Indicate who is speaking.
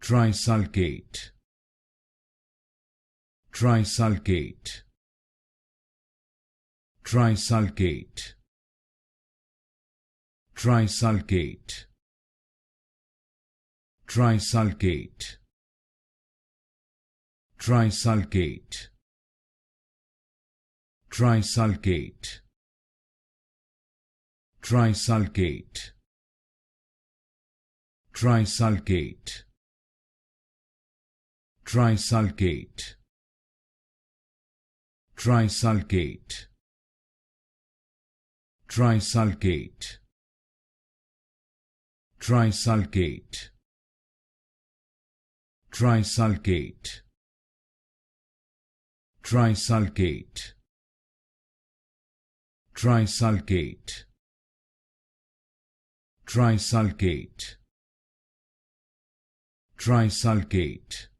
Speaker 1: Trisulcate, Trisulcate, Trisulcate, Trisulcate, Trisulcate, Trisulcate, Trisulcate, Trisulcate, Trisulcate, Trisulcate, Trisulcate, Trisulcate, Trisulcate, Trisulcate, Trisulcate, Trisulcate, Trisulcate, Trisulcate,